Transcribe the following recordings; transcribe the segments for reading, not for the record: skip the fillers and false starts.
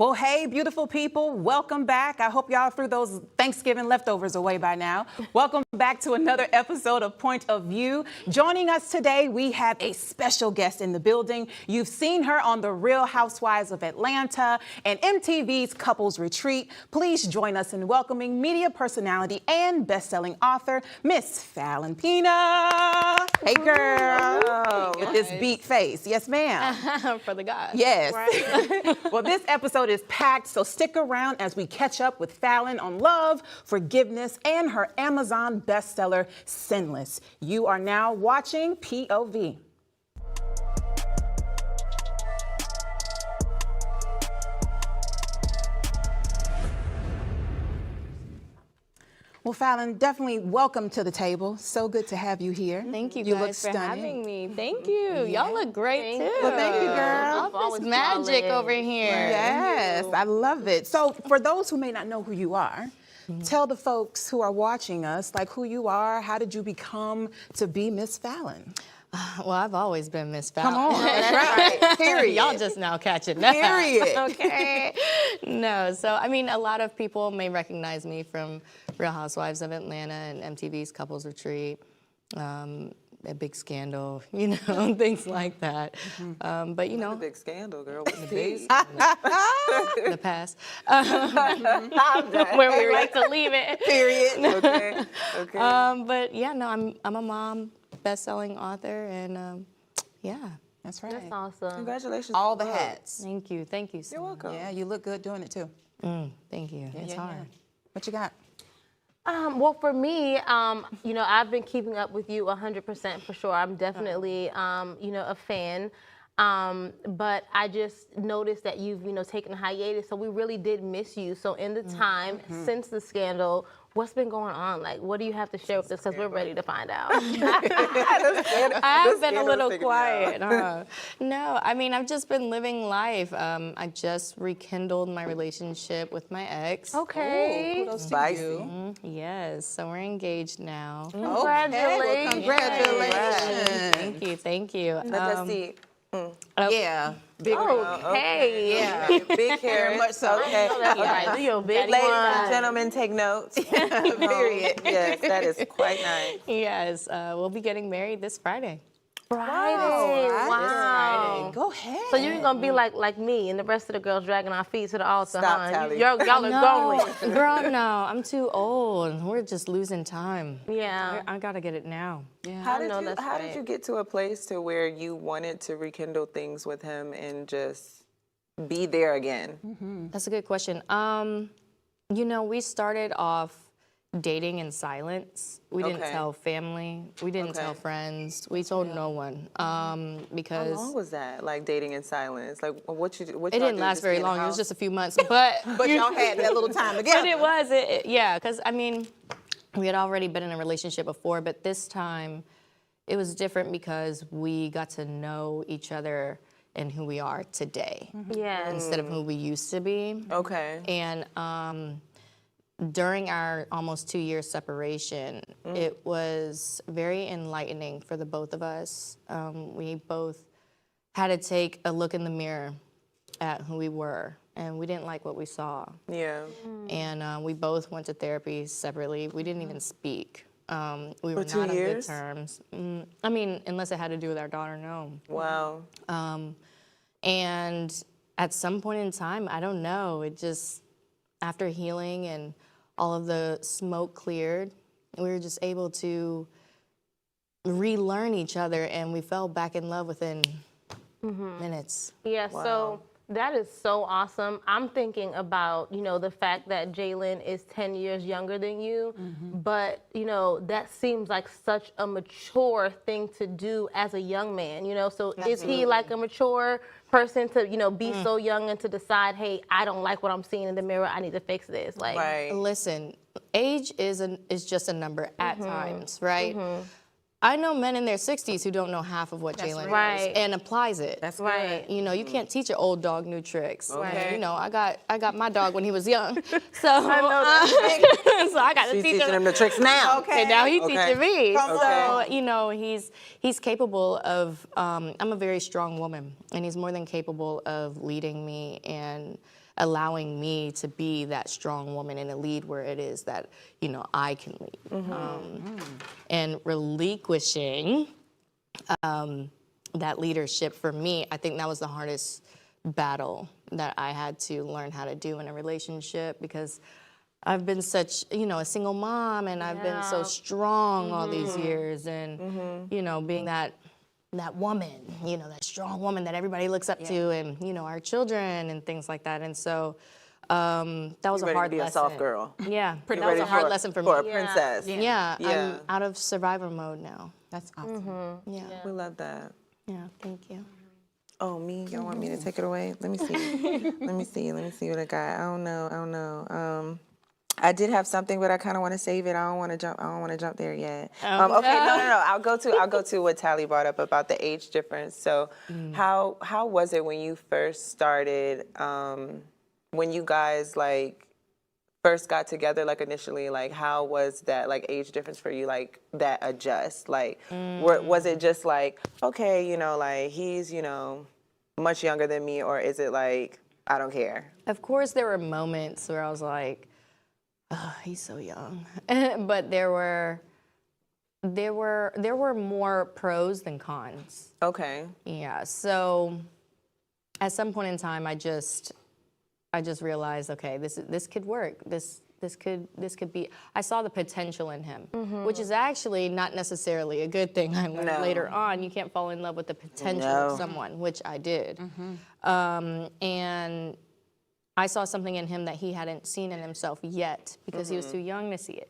Well, hey, beautiful people, welcome back. I hope y'all threw those Thanksgiving leftovers away by now. Welcome back to another episode of Point of View. Joining us today, we have a special guest in the building. You've seen her on The Real Housewives of Atlanta and MTV's Couples Retreat. Please join us in welcoming media personality and best-selling author, Miss Falynn Pina. Hey, girl. With this beat face. Yes, ma'am. For the guys. Yes. Right. Well, this episode is packed, so stick around as we catch up with Falynn on love, forgiveness, and her Amazon bestseller, Sinless. You are now watching POV. Well, Falynn, definitely welcome to the table. So good to have you here. Thank you, You guys look for stunning. having me. Thank you. Y'all look great too. Well, thank you, girl. All this magic over here. Yes, I love it. So for those who may not know who you are, tell the folks who are watching us, like, who you are. How did you become to be Miss Falynn? Well, I've always been Miss Falynn. Come on, that's right. Period. Y'all just now catching up. Period. Okay. No, so I mean, a lot of people may recognize me from Real Housewives of Atlanta and MTV's Couples Retreat, A Big Scandal, you know, things like that. But you know, a big scandal, girl. With the big the past, where we like to leave it. Period. Okay. Okay. But yeah, no, I'm a mom, best-selling author, and yeah. That's right. That's awesome. Congratulations. All the hats. Thank you so much. You're welcome. Yeah, you look good doing it too. Thank you. It's hard. Yeah. What you got? Well, for me, you know, I've been keeping up with you 100% for sure. I'm definitely, you know, a fan. But I just noticed that you've, you know, taken a hiatus. So we really did miss you. So in the time since the scandal, what's been going on? Like, what do you have to share with us? Because we're ready to find out. I have been a little quiet. No, I mean, I've just been living life. I just rekindled my relationship with my ex. Okay. Kudos to Spicy. you. Yes, so we're engaged now. Okay, well, congratulations. Thank you. Let us see. Yeah. Big Okay. Yeah. Big hair. Very much so. Okay. That's right. Do your big Ladies one. and gentlemen, take notes. Period. Yes, that is quite nice. Yes, we'll be getting married this Friday. Friday. Wow. Go ahead. So you're gonna be like me and the rest of the girls dragging our feet to the altar, Stop, huh? Tally. Y'all are going. Girl, no, I'm too old. We're just losing time. Yeah. I gotta get it now. Yeah. How know that's did right. you get to a place to where you wanted to rekindle things with him and just be there again? That's a good question. You know, we started off dating in silence. We didn't Okay. tell family. We didn't tell Okay. friends. We told no one because How long was that? Like dating in silence? Like what it y'all didn't do, last just very be in the long. It was house? just a few months, but But y'all had that little time together. But it was, yeah, because I mean, we had already been in a relationship before, but this time it was different because we got to know each other and who we are today Yeah. instead of who we used to be. Okay. And during our almost 2-year separation, it was very enlightening for the both of us. We both had to take a look in the mirror at who we were, and we didn't like what we saw. Yeah. And we both went to therapy separately. We didn't even speak. We were 2 not on good years? terms. I mean, unless it had to do with our daughter, no. Wow. And at some point in time, I don't know, it just, after healing and all of the smoke cleared, we were just able to relearn each other, and we fell back in love within minutes. Yeah, so that is so awesome. I'm thinking about, you know, the fact that Jalen is 10 years younger than you, but, you know, that seems like such a mature thing to do as a young man, you know? So is he like a mature person to, you know, be so young and to decide, hey, I don't like what I'm seeing in the mirror, I need to fix this? Like, Right. Listen, age is just a number at times, right? I know men in their 60s who don't know half of what Jalen right. knows and applies it. That's right. You know, you can't teach an old dog new tricks. Okay. You know, I got my dog when he was young, so so I got to She's teach teaching him. him the tricks now. And now he's teaching me. Okay. So you know, he's capable of. I'm a very strong woman, and he's more than capable of leading me and allowing me to be that strong woman and a lead where it is that, you know, I can lead. And relinquishing that leadership for me, I think that was the hardest battle that I had to learn how to do in a relationship, because I've been such, you know, a single mom, and I've been so strong all these years, and, you know, being that woman, you know, that strong woman that everybody looks up to, and, you know, our children and things like that. And so that was a hard to be lesson. a soft girl. Yeah, that was a hard lesson for me. For a princess. Yeah, I'm out of survivor mode now. That's awesome. Yeah, We love that. yeah, thank you. Oh, me? Y'all want me to take it away? Let me see. Let me see what I got. I don't know. I did have something, but I kind of want to save it. I don't want to jump there yet. Okay, no. I'll go to what Tally brought up about the age difference. So, how was it when you first started? When you guys like first got together, like initially, like how was that like age difference for you? Like that adjust? Like, was it just like, okay, you know, like he's, you know, much younger than me, or is it like I don't care? Of course, there were moments where I was like, oh, he's so young. But there were more pros than cons. Okay. Yeah. So at some point in time, I just realized, okay, this could work. This could be. I saw the potential in him, which is actually not necessarily a good thing. I learned later on, you can't fall in love with the potential of someone, which I did. And I saw something in him that he hadn't seen in himself yet, because he was too young to see it.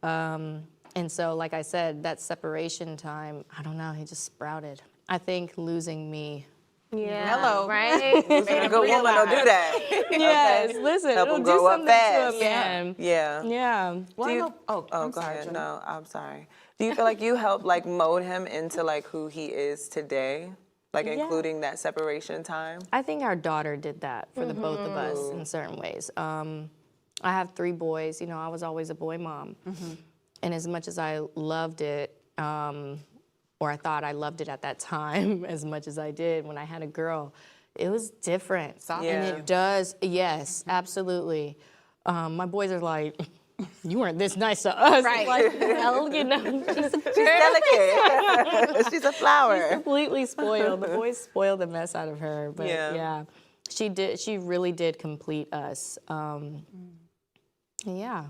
And so, like I said, that separation time, I don't know, he just sprouted. I think losing me. Yeah. Hello. Right? Losing a good woman don't do that. Yes, Okay? listen, Help it'll him do grow up something fast. to a man. Yeah. Yeah. Well, I'm Go sorry, ahead. Jenna. No, I'm sorry. Do you feel like you helped like mold him into like who he is today? Like including that separation time? I think our daughter did that for the both of us in certain ways. I have 3 boys. You know, I was always a boy mom. And as much as I loved it, or I thought I loved it at that time as much as I did when I had a girl, it was different. Yeah. And it does, yes, absolutely. My boys are like, you weren't this nice to us. Right. Like, well, you know, she's Delicate. She's a flower. completely spoiled. The boys spoiled the mess out of her. But yeah, she did. She really did complete us. Yeah.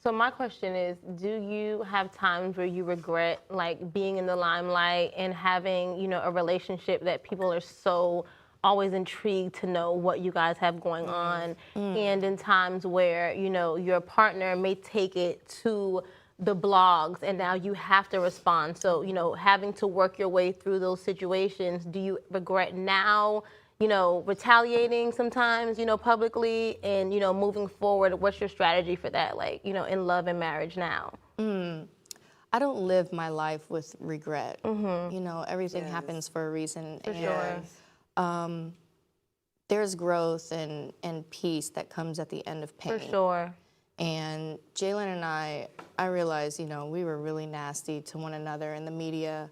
So my question is, do you have times where you regret like being in the limelight and having, you know, a relationship that people are so always intrigued to know what you guys have going on, and in times where, you know, your partner may take it to the blogs and now you have to respond. So, you know, having to work your way through those situations, do you regret now, you know, retaliating sometimes, you know, publicly, and, you know, moving forward, what's your strategy for that, like, you know, in love and marriage now? I don't live my life with regret. You know, everything happens for a reason. For sure. There's growth and peace that comes at the end of pain. For sure. And Jalen and I realized, you know, we were really nasty to one another in the media.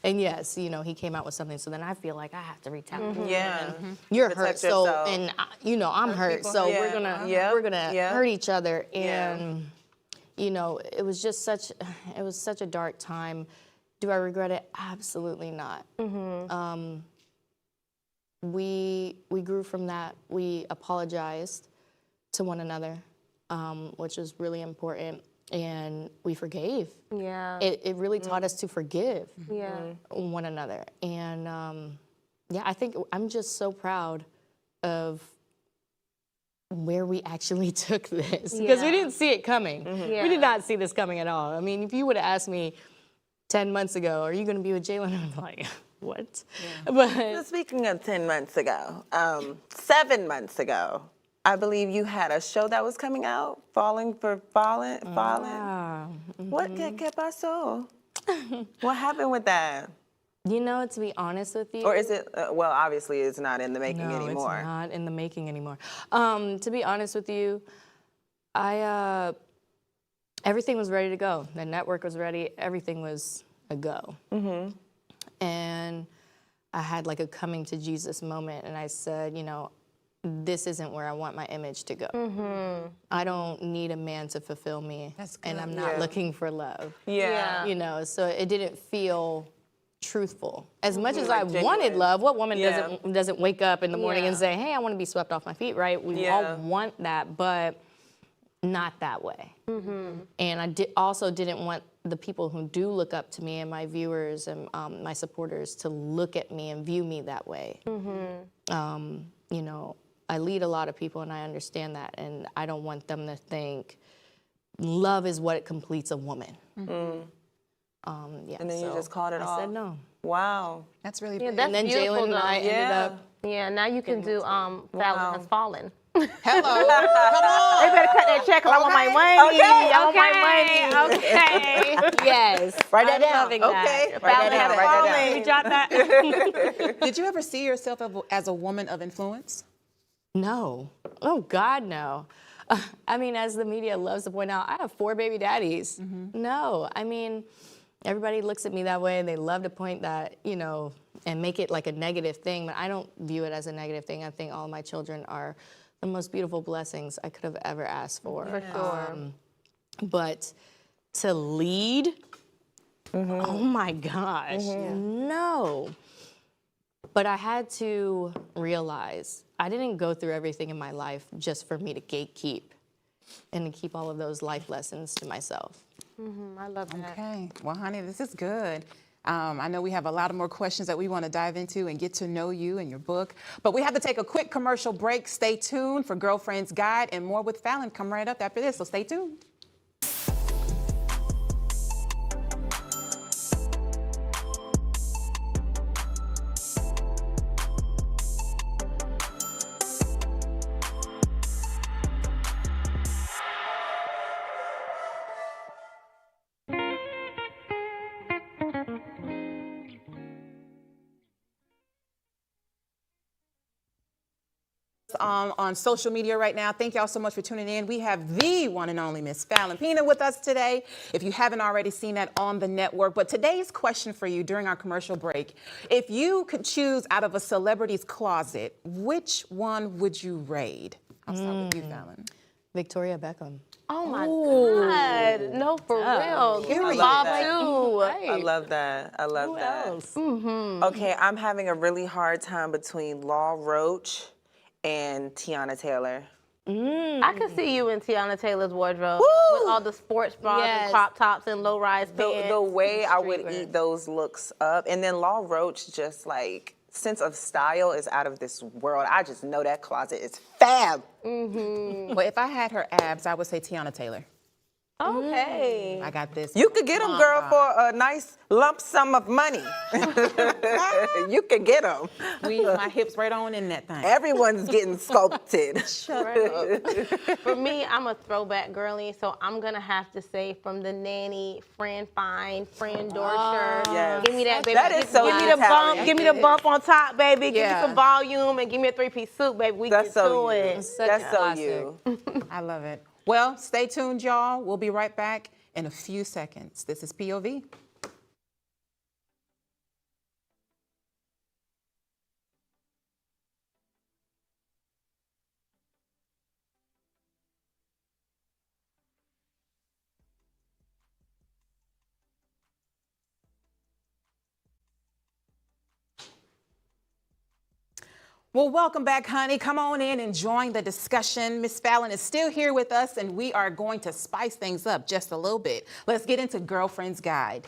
And yes, you know, he came out with something, so then I feel like I have to retaliate. Yeah. You're Protect hurt, so, yourself. and you know, I'm hurt, people. so Yeah. we're gonna hurt each other. Yeah. And you know, it was such a dark time. Do I regret it? Absolutely not. We grew from that. We apologized to one another, which was really important, and we forgave. Yeah. It really taught us to forgive Yeah. one another. And yeah, I think I'm just so proud of where we actually took this, because we didn't see it coming. Yeah. We did not see this coming at all. I mean, if you would have asked me 10 months ago, are you going to be with Jalen? I'm like, what? But Speaking of 10 months ago, 7 months ago, I believe you had a show that was coming out, Falynn. What que pasó? What happened with that? you know, to be honest with you, Or is it, well, obviously it's not in the making no, anymore. it's not in the making anymore. To be honest with you, everything was ready to go. The network was ready. Everything was a go. And I had like a coming to Jesus moment, and I said, you know, this isn't where I want my image to go. I don't need a man to fulfill me, and I'm not looking for love. Yeah. You know, so it didn't feel truthful. As much as I Like wanted genuine. love, what woman doesn't wake up in the morning and say, hey, I want to be swept off my feet, right? We all want that, but not that way. And I also didn't want the people who do look up to me and my viewers and my supporters to look at me and view me that way. You know, I lead a lot of people and I understand that, and I don't want them to think love is what completes a woman. And then you just called it off. I said no. Wow. That's really Yeah, big. that's And then beautiful, Jalen and though. I ended up. Yeah, now you can do Falynn Has Fallen. Hello. Come on. They better cut that check because I want my money. I want my money. Okay. Yes. Write that I'm down. loving that. Okay. Write that down. Write that down. We jot that. Did you ever see yourself as a woman of influence? No. Oh, God, no. I mean, as the media loves to point out, I have 4 baby daddies. No. I mean, everybody looks at me that way and they love to point that, you know, and make it like a negative thing, but I don't view it as a negative thing. I think all of my children are the most beautiful blessings I could have ever asked for. For sure. But to lead, oh my gosh, no. But I had to realize I didn't go through everything in my life just for me to gatekeep and to keep all of those life lessons to myself. I love that. Okay. Well, honey, this is good. I know we have a lot of more questions that we want to dive into and get to know you and your book, but we have to take a quick commercial break. Stay tuned for Girlfriend's Guide and more with Falynn. Come right up after this, so stay tuned. On social media right now. Thank y'all so much for tuning in. We have the one and only Miss Falynn Pina with us today, if you haven't already seen that on the network. But today's question for you during our commercial break, if you could choose out of a celebrity's closet, which one would you raid? I'll start with you, Falynn. Victoria Beckham. Oh my God. No, for real. Give me Bob too. I love that. I love that. Okay, I'm having a really hard time between Law Roach and Tiana Taylor. I could see you in Tiana Taylor's wardrobe with all the sports bras and Yes. crop tops and low-rise pants. The way I would streetwear. eat those looks up. And then Law Roach, just like, sense of style is out of this world. I just know that closet is fab. Well, if I had her abs, I would say Tiana Taylor. Okay. I got this. You could get them, girl, for a nice lump sum of money. You could get them. Squeeze my hips right on in that thing. Everyone's getting sculpted. For me, I'm a throwback girly, so I'm gonna have to say from the nanny, Fran Fine, Fran Dorsher. Yes. Give me that, baby. That is so give me the Italian. bump. Give me the bump on top, baby. Give Yeah. me some volume and give me a 3-piece suit, baby. We That's can do so you. it. That's so you. I love it. Well, stay tuned, y'all. We'll be right back in a few seconds. This is POV. Well, welcome back, honey. Come on in and join the discussion. Miss Falynn is still here with us, and we are going to spice things up just a little bit. Let's get into Girlfriend's Guide.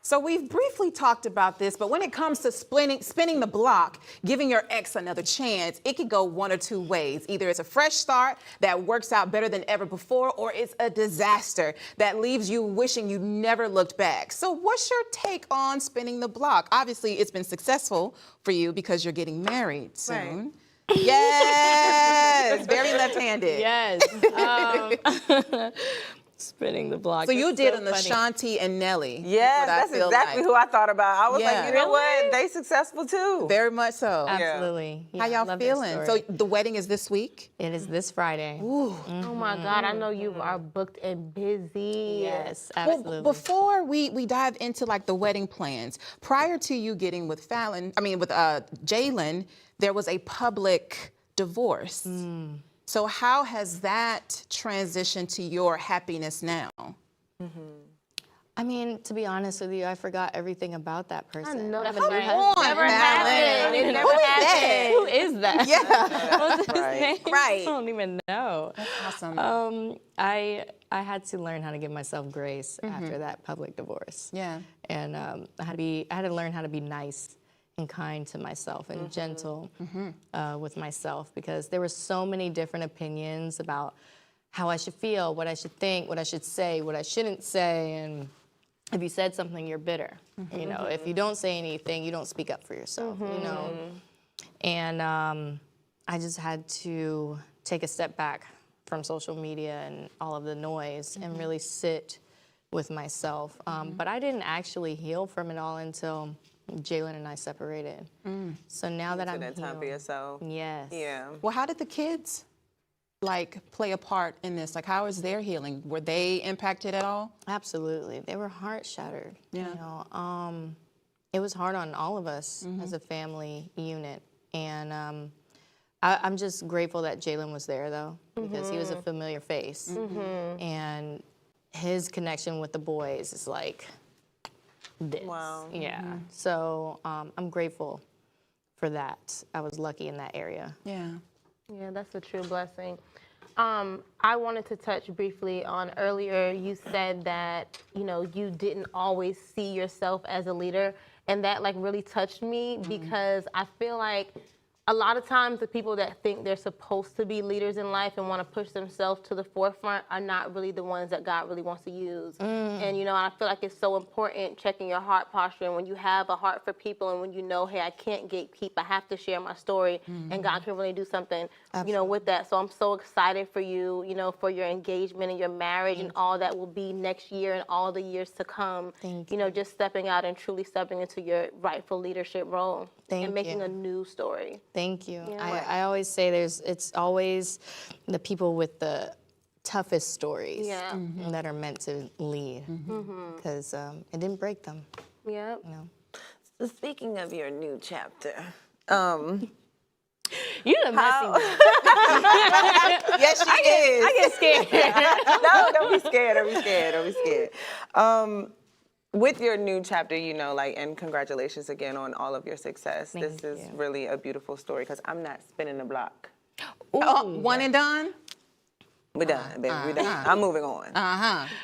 So we've briefly talked about this, but when it comes to spinning the block, giving your ex another chance, it could go one or two ways. Either it's a fresh start that works out better than ever before, or it's a disaster that leaves you wishing you never looked back. So what's your take on spinning the block? Obviously, it's been successful for you because you're getting married soon. Right. Yes, very left-handed. Yes. Spinning the block. So you That's did so an funny. Ashanti and Nelly. Yes, that's exactly who I thought about. I was Yeah. like, you know what? They successful too. Very much so. Absolutely. How Yeah, I y'all love that feeling? So story. the wedding is this week? It is this Friday. Oh my God, I know you are booked and busy. Yes, Well, absolutely. before we dive into like the wedding plans, prior to you getting with Jalen, there was a public divorce. So how has that transitioned to your happiness now? I mean, to be honest with you, I forgot everything about that person. I know that's Have a new right. husband. Never Falynn. happened. It never Who is happened. Who is that? Yeah. What's his Right. name? Right. I don't even know. Awesome. I had to learn how to give myself grace after that public divorce. Yeah. And I had to learn how to be nice and kind to myself and gentle with myself, because there were so many different opinions about how I should feel, what I should think, what I should say, what I shouldn't say, and if you said something, you're bitter. You know, if you don't say anything, you don't speak up for yourself. You know, and I just had to take a step back from social media and all of the noise and really sit with myself. But I didn't actually heal from it all until Jalen and I separated. So now that I'm that time for healed, yourself. yes, Yeah. Well, how did the kids like play a part in this? Like, how is their healing? Were they impacted at all? absolutely, they were heart shattered. Yeah. You know, it was hard on all of us as a family unit, and I'm just grateful that Jalen was there though, because he was a familiar face, and his connection with the boys is like this. Wow. Yeah. So I'm grateful for that. I was lucky in that area. Yeah. Yeah, that's a true blessing. I wanted to touch briefly on earlier, you said that, you know, you didn't always see yourself as a leader, and that like really touched me because I feel like a lot of times the people that think they're supposed to be leaders in life and want to push themselves to the forefront are not really the ones that God really wants to use. And, you know, I feel like it's so important checking your heart posture. And when you have a heart for people and when you know, hey, I can't gatekeep, I have to share my story, and God can really do something, you know, with that. So I'm so excited for you, you know, for your engagement and your marriage and all that will be next year and all the years to come. You know, just stepping out and truly stepping into your rightful leadership role and making a new story. Thank you. Yeah. I always say it's always the people with the toughest stories that are meant to lead, because it didn't break them. Yep. You know. So speaking of your new chapter, You done messy. Yes, she is. I get scared. no, don't be scared. Don't be scared. Don't be scared. With your new chapter, you know, like, and congratulations again on all of your success. This is really a beautiful story because I'm not spinning the block. One and done? We're done, baby. We're done. I'm moving on.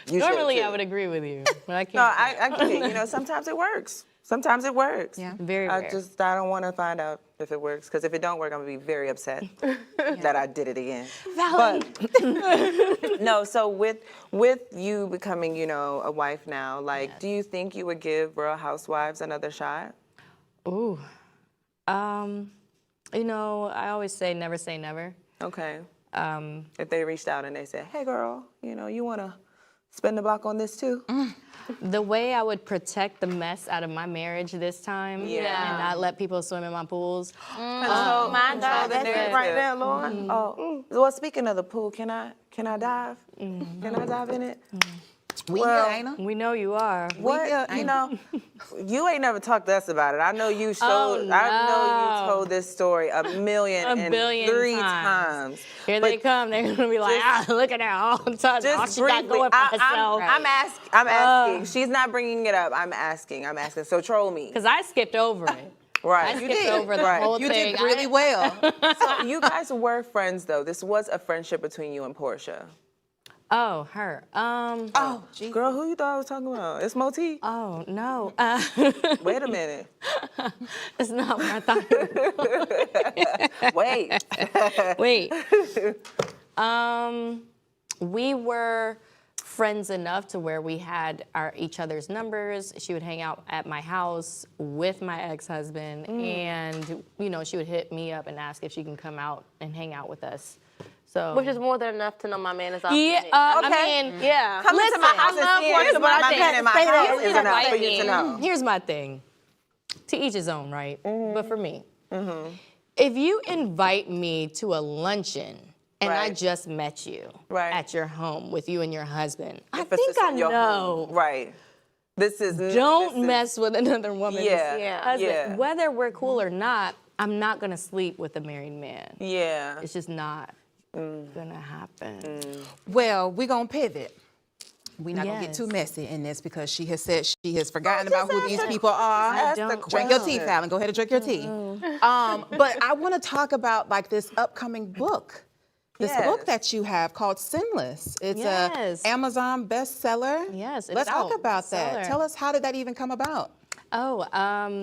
You should, Normally, too. I would agree with you, but I can't. No, I get it. You know, sometimes it works. Sometimes it works. Yeah. Very I rare. I don't want to find out if it works, because if it don't work, I'm gonna be very upset that I did it again. But no, so with you becoming, you know, a wife now, like, do you think you would give Real Housewives another shot? Ooh. You know, I always say never. Okay. If they reached out and they said, "Hey, girl, you know, you wanna spin the block on this too?" The way I would protect the mess out of my marriage this time, and not let people swim in my pools. Oh my God, that's it right there, Lord. Oh, well, speaking of the pool, can I dive? Can I dive in it? We Well, here, ain't We know you are. What? Yeah, You know, you ain't never talked to us about it. I know you showed. no. I know you told this story a billion three times. Here they come. They're gonna be like, look at her all the time. All Just she got briefly, going for herself. I'm asking. She's not bringing it up. I'm asking. So troll me. Because I skipped over it. Right. I skipped over the whole You thing. did really well. So you guys were friends, though. This was a friendship between you and Portia. Oh, her. Oh, geez. Girl, who you thought I was talking about? It's Moti. Oh, no. Wait a minute. That's not what I thought. Wait. Wait. We were friends enough to where we had each other's numbers. She would hang out at my house with my ex-husband, and you know, she would hit me up and ask if she can come out and hang out with us. So, Which is more than enough to know my man is out. yeah, for me. I mean, Yeah. Come into my Listen, house I love and see Portia, it. but I My think man in my say that house is enough for you to know. here's my thing. To each his own, right? But for me, if you invite me to a luncheon and I Right. just met you Right. at your home with you and your husband, I Emphasis think I on your know. home. Right. This is Don't mess with another woman's Yeah. husband. Yeah. Whether we're cool or not, I'm not gonna sleep with a married man. Yeah. It's just not gonna happen. Well, we're going to pivot. We're not going to get Yes. too messy in this because she has said she has forgotten about who these people are. I don't Drink your know. tea, Falynn. Go ahead and drink your tea. But I want to talk about like this upcoming book. This book Yes. that you have called Sinless. It's Yes. a Amazon bestseller. Yes, it's Let's talk out. about that. Bestseller. Tell us, how did that even come about? Oh,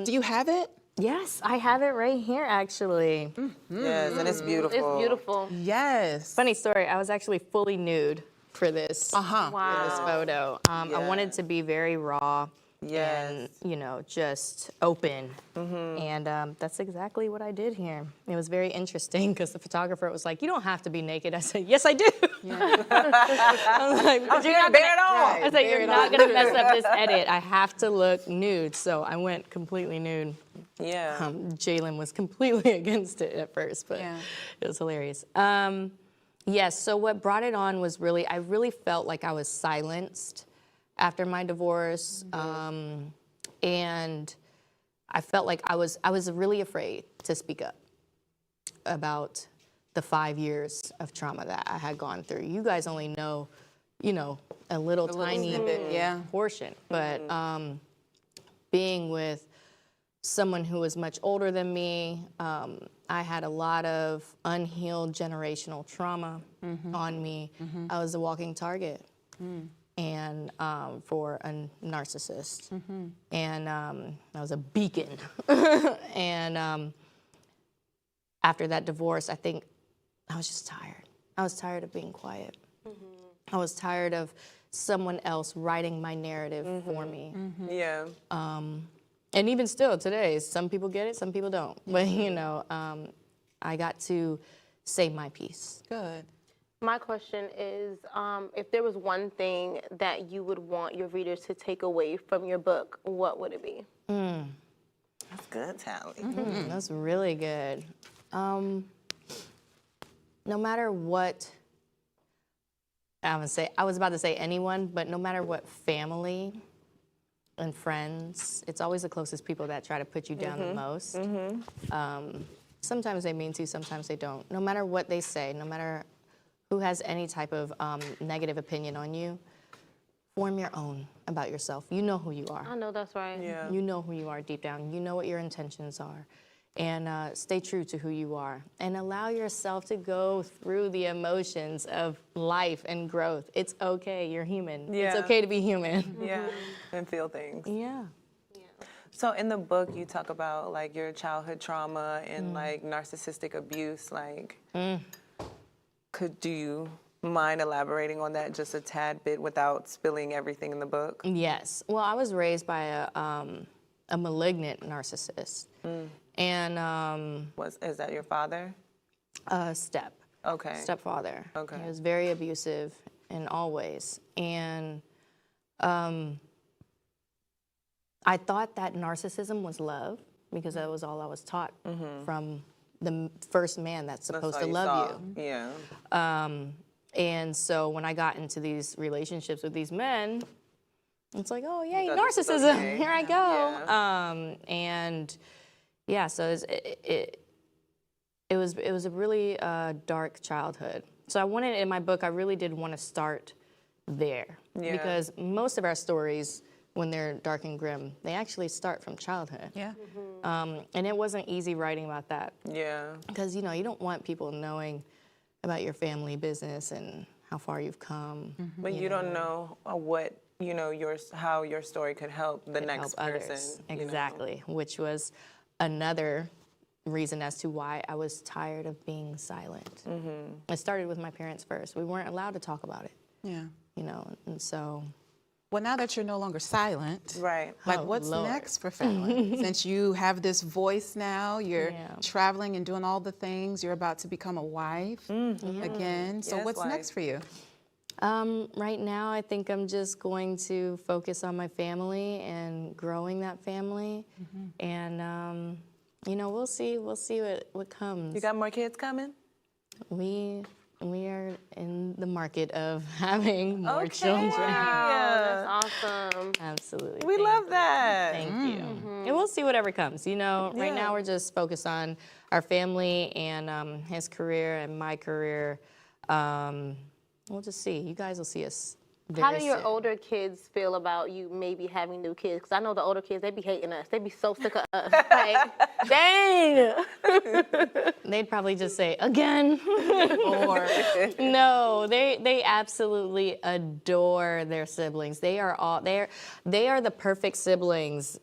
Do you have it? yes, I have it right here actually. Yes, and it's beautiful. It's beautiful. Yes. Funny story, I was actually fully nude for this. Uh-huh. Wow. This photo. I wanted to be very raw and, Yes. just open. And that's exactly what I did here. It was very interesting because the photographer was like, "You don't have to be naked." I said, "Yes, I do." I was like, "But you're not bear it gonna-" on. I said, "You're not going to mess up this edit. I have to look nude." So I went completely nude. Yeah. Jalen was completely against it at first, but Yeah. it was hilarious. Yes, so what brought it on was I really felt like I was silenced after my divorce. And I felt like I was really afraid to speak up about the 5 years of trauma that I had gone through. You guys only know, a little tiny snippet, yeah. portion, but being with someone who was much older than me, I had a lot of unhealed generational trauma on me. I was a walking target. And for a narcissist, and I was a beacon. And after that divorce, I think I was just tired. I was tired of being quiet. I was tired of someone else writing my narrative for me. Yeah. And even still today, some people get it, some people don't. But I got to say my piece. Good. My question is, if there was one thing that you would want your readers to take away from your book, what would it be? That's good, Tally. That's really good. No matter what, I was about to say anyone, but no matter what family and friends, it's always the closest people that try to put you down the most. Sometimes they mean to, sometimes they don't. No matter what they say, no matter who has any type of negative opinion on you, form your own about yourself. You know who you are. I know that's right. Yeah. You know who you are deep down. You know what your intentions are. And stay true to who you are. And allow yourself to go through the emotions of life and growth. It's okay. You're human. Yeah. It's okay to be human. Yeah. And feel things. Yeah. So in the book, you talk about like your childhood trauma and like narcissistic abuse. Like, do you mind elaborating on that just a tad bit without spilling everything in the book? Yes. Well, I was raised by a malignant narcissist. And Is that your father? stepfather. Okay. He was very abusive in all ways. And I thought that narcissism was love because that was all I was taught from the first man that's supposed to love you. Yeah. And so when I got into these relationships with these men, it's like, oh, yay, thought this was narcissism. okay. Here I go. And yeah, so it was a really dark childhood. So I wanted, in my book, I really did want to start there. Yeah. Because most of our stories, when they're dark and grim, they actually start from childhood. Yeah. And it wasn't easy writing about that. Yeah. Because, you don't want people knowing about your family business and how far you've come. But you don't know what, how your story could help the next Help person. others. you know? Exactly, which was another reason as to why I was tired of being silent. It started with my parents first. We weren't allowed to talk about it, Yeah. and so Well, now that you're no longer silent, Right. like Oh, what's Lord. next for Falynn? Since you have this voice now, you're Yeah. traveling and doing all the things, you're about to become a wife again. So Yes, what's wife. next for you? Right now, I think I'm just going to focus on my family and growing that family, and you know, we'll see what comes. You got more kids coming? We are in the market of having more children. Yeah. That's awesome. Absolutely. We love that. Thank you. And we'll see whatever comes. You know, right now we're just focused on our family and his career and my career. We'll just see. You guys will see us. How very do your soon. older kids feel about you maybe having new kids? Because I know the older kids, they be hating us. They be so sick of us. Like, dang. They'd probably just say, again. Or No, they absolutely adore their siblings. They are the perfect siblings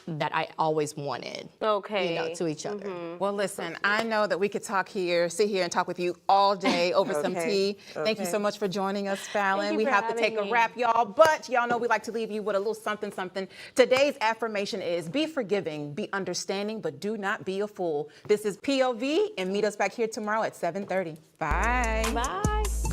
that I always wanted. Okay. You know, to each other. well, listen, I know that we could sit here and talk with you all day over some tea. Thank you so much for joining us, Falynn. you We for have to take having a me. wrap, y'all, but y'all know we like to leave you with a little something, something. Today's affirmation is be forgiving, be understanding, but do not be a fool. This is POV, and meet us back here tomorrow at 7:30. Bye. Bye.